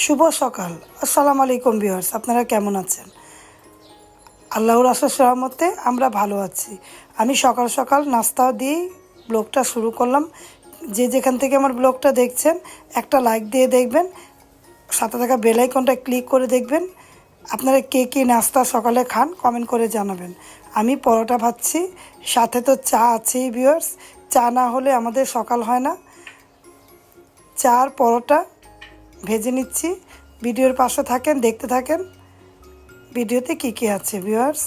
শুভ সকাল। আসসালামু আলাইকুম ভিউয়ার্স, আপনারা কেমন আছেন? আল্লাহর অশেষ রহমতে আমরা ভালো আছি। আমি সকাল সকাল নাস্তা দিয়েই ব্লগটা শুরু করলাম। যে যেখান থেকে আমার ব্লগটা দেখছেন একটা লাইক দিয়ে দেখবেন, সাথে থাকা বেল আইকনটা ক্লিক করে দেখবেন। আপনারা কে কী নাস্তা সকালে খান কমেন্ট করে জানাবেন। আমি পরোটা ভাজছি, সাথে তো চা আছেই ভিউয়ার্স। চা না হলে আমাদের সকাল হয় না। চা আর পরোটা ভেজে নিচ্ছি। ভিডিওর পাশে থাকেন, দেখতে থাকেন ভিডিওতে কী কী আছে ভিউয়ার্স।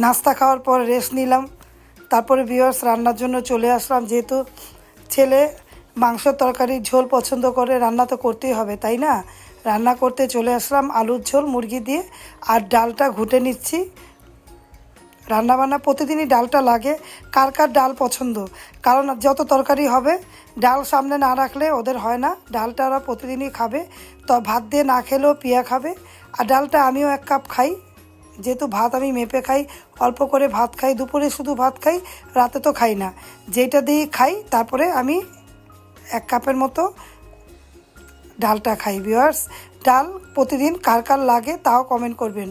নাস্তা খাওয়ার পর রেস্ট নিলাম, তারপরে ভিউয়ার্স রান্নার জন্য চলে আসলাম। যেহেতু ছেলে মাংস তরকারির ঝোল পছন্দ করে, রান্না তো করতেই হবে তাই না। রান্না করতে চলে আসলাম আলুর ঝোল মুরগি দিয়ে, আর ডালটা ঘুটে নিচ্ছি। রান্নাবান্না প্রতিদিনই ডালটা লাগে। কার কার ডাল পছন্দ, কারণ যত তরকারি হবে ডাল সামনে না রাখলে ওদের হয় না। ডালটা ওরা প্রতিদিনই খাবে, তো ভাত দিয়ে না খেলেও পিয়া খাবে। আর ডালটা আমিও 1 কাপ খাই, যেহেতু ভাত আমি মেপে খাই, অল্প করে ভাত খাই। দুপুরে শুধু ভাত খাই, রাতে তো খাই না। যেটা দিয়ে খাই তারপরে আমি 1 কাপের মতো ডালটা খাই ভিউয়ার্স। ডাল প্রতিদিন কার কার লাগে তাও কমেন্ট করবেন।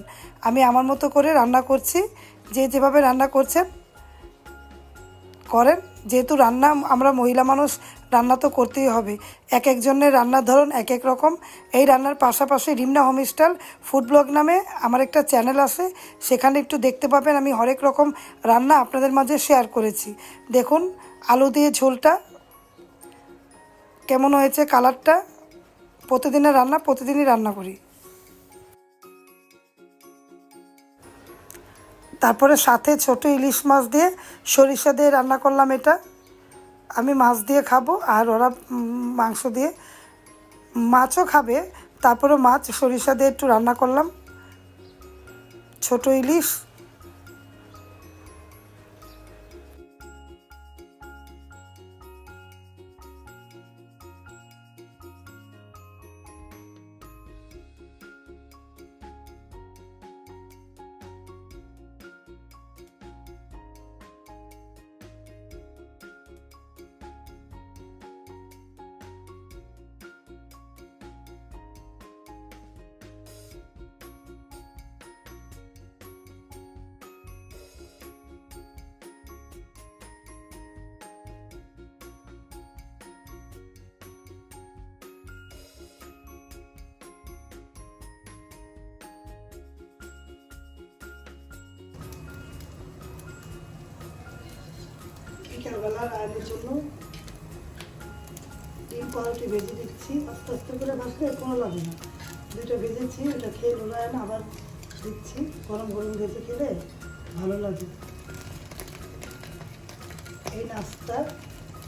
আমি আমার মতো করে রান্না করছি, যে যেভাবে রান্না করছেন করেন। যেহেতু রান্না আমরা মহিলা মানুষ, রান্না তো করতেই হবে। এক একজনের রান্নার ধরন এক এক রকম। এই রান্নার পাশাপাশি রিমনা হোমস্টাইল ফুড ব্লগ নামে আমার একটা চ্যানেল আছে, সেখানে একটু দেখতে পাবেন। আমি হরেক রকম রান্না আপনাদের মাঝে শেয়ার করেছি। দেখুন আলু দিয়ে ঝোলটা কেমন হয়েছে, কালারটা। প্রতিদিনের রান্না প্রতিদিনই রান্না করি। তারপরে সাথে ছোট ইলিশ মাছ দিয়ে সরিষা দিয়ে রান্না করলাম। এটা আমি মাছ দিয়ে খাবো, আর ওরা মাংস দিয়ে। মাছও খাবে, তারপরে মাছ সরিষা দিয়ে একটু রান্না করলাম, ছোট ইলিশ। বিকেলবেলা রান্নার জন্য ডিম পাউরুটি ভেজে দিচ্ছি। আস্তে আস্তে করে ভাজলে কোনো লাগে না। 2টা ভেজেছি, ওটা খেয়ে নোলায় না, আবার দিচ্ছি। গরম গরম ভেজে খেলে ভালো লাগে। এই নাস্তা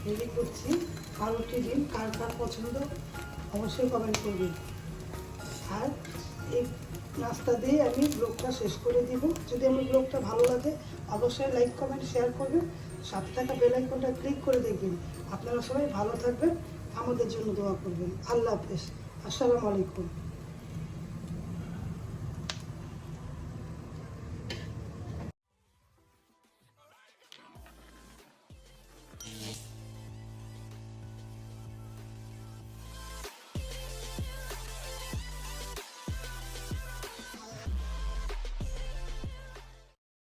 রেডি করছি, পাউরুটি ডিম। কার কার পছন্দ অবশ্যই কমেন্ট করবেন। আর এই নাস্তা দিয়ে আমি ব্লগটা শেষ করে দিব। যদি আমার ব্লগটা ভালো লাগে অবশ্যই লাইক কমেন্ট শেয়ার করবেন, সাথে থাকা বেল আইকনটা ক্লিক করে দেখবেন। আপনারা সবাই ভালো থাকবেন, আমাদের জন্য দোয়া করবেন। আল্লাহ হাফেজ, আসসালামু আলাইকুম।